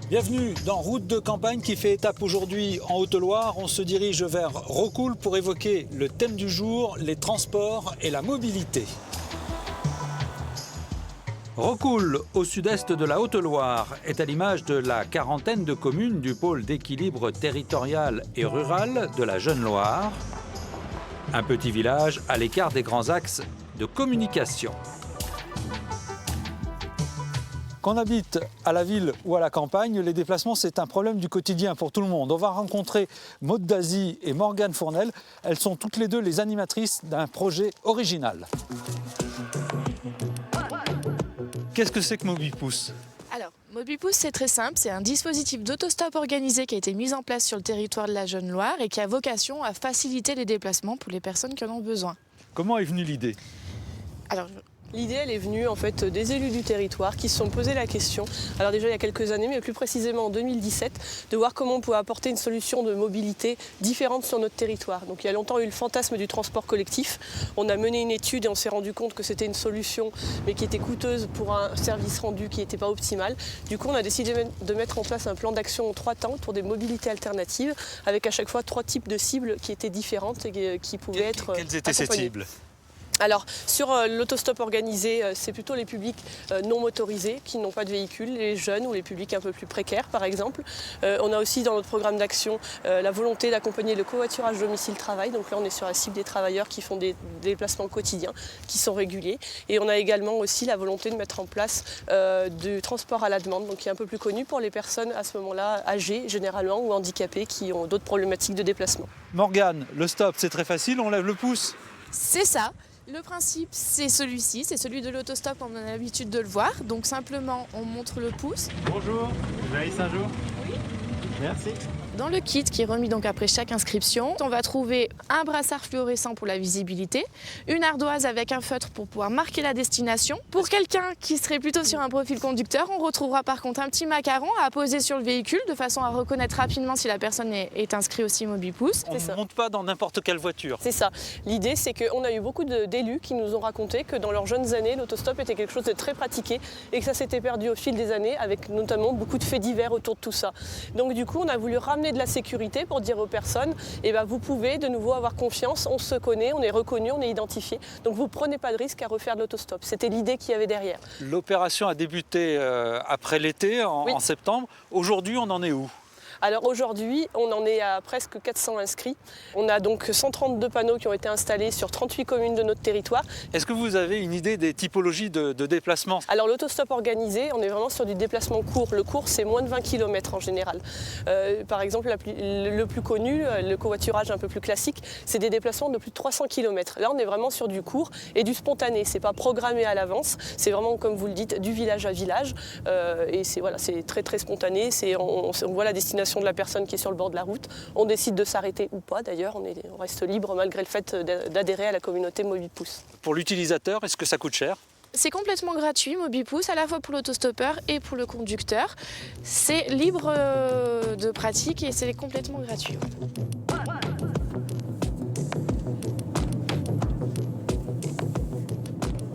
Bienvenue dans Route de campagne qui fait étape aujourd'hui en Haute-Loire. On se dirige vers Rocoul pour évoquer le thème du jour, les transports et la mobilité. Rocoul, au sud-est de la Haute-Loire, est à l'image de la quarantaine de communes du pôle d'équilibre territorial et rural de la Jeune Loire. Un petit village à l'écart des grands axes de communication. Qu'on habite à la ville ou à la campagne, les déplacements, c'est un problème du quotidien pour tout le monde. On va rencontrer Maud Dazy et Morgane Fournel. Elles sont toutes les deux les animatrices d'un projet original. Qu'est-ce que c'est que Mobipousse ? Alors, Mobipousse, c'est très simple. C'est un dispositif d'autostop organisé qui a été mis en place sur le territoire de la Jeune Loire et qui a vocation à faciliter les déplacements pour les personnes qui en ont besoin. Comment est venue l'idée ? Alors, l'idée, elle est venue en fait des élus du territoire qui se sont posé la question, alors déjà il y a quelques années, mais plus précisément en 2017, de voir comment on pouvait apporter une solution de mobilité différente sur notre territoire. Donc il y a longtemps eu le fantasme du transport collectif. On a mené une étude et on s'est rendu compte que c'était une solution, mais qui était coûteuse pour un service rendu qui n'était pas optimal. Du coup, on a décidé de mettre en place un plan d'action en 3 temps pour des mobilités alternatives, avec à chaque fois 3 types de cibles qui étaient différentes et qui pouvaient être Quelles étaient ces cibles ? Alors, sur l'autostop organisé, c'est plutôt les publics non motorisés qui n'ont pas de véhicule, les jeunes ou les publics un peu plus précaires, par exemple. On a aussi dans notre programme d'action la volonté d'accompagner le covoiturage domicile-travail. Donc là, on est sur la cible des travailleurs qui font des déplacements quotidiens, qui sont réguliers. Et on a également aussi la volonté de mettre en place du transport à la demande, donc qui est un peu plus connu pour les personnes à ce moment-là âgées généralement ou handicapées qui ont d'autres problématiques de déplacement. Morgane, le stop, c'est très facile, on lève le pouce. c'est ça. Le principe, c'est celui-ci, c'est celui de l'autostop, on a l'habitude de le voir. Donc simplement, on montre le pouce. Bonjour, vous avez un jour ? Oui. Merci. Dans le kit qui est remis donc après chaque inscription, on va trouver un brassard fluorescent pour la visibilité, une ardoise avec un feutre pour pouvoir marquer la destination. Pour quelqu'un qui serait plutôt sur un profil conducteur, on retrouvera par contre un petit macaron à poser sur le véhicule de façon à reconnaître rapidement si la personne est inscrite aussi Mobipousse. On ne monte pas dans n'importe quelle voiture. C'est ça. L'idée, c'est qu'on a eu beaucoup d'élus qui nous ont raconté que dans leurs jeunes années, l'autostop était quelque chose de très pratiqué et que ça s'était perdu au fil des années, avec notamment beaucoup de faits divers autour de tout ça. Donc du coup, on a voulu ramener de la sécurité pour dire aux personnes, vous pouvez de nouveau avoir confiance, on se connaît, on est reconnu, on est identifié. Donc vous ne prenez pas de risque à refaire de l'autostop. C'était l'idée qu'il y avait derrière. L'opération a débuté après l'été, en septembre. Aujourd'hui, on en est où ? Alors aujourd'hui, on en est à presque 400 inscrits. On a donc 132 panneaux qui ont été installés sur 38 communes de notre territoire. Est-ce que vous avez une idée des typologies de déplacement ? Alors l'autostop organisé, on est vraiment sur du déplacement court. Le court, c'est moins de 20 km en général. Par exemple, le plus connu, le covoiturage un peu plus classique, c'est des déplacements de plus de 300 km. Là, on est vraiment sur du court et du spontané. C'est pas programmé à l'avance. C'est vraiment, comme vous le dites, du village à village. Et c'est très très spontané. On voit la destination de la personne qui est sur le bord de la route. On décide de s'arrêter ou pas d'ailleurs, on reste libre malgré le fait d'adhérer à la communauté Mobipousse. Pour l'utilisateur, est-ce que ça coûte cher ? C'est complètement gratuit, Mobipousse, à la fois pour l'autostoppeur et pour le conducteur. C'est libre de pratique et c'est complètement gratuit.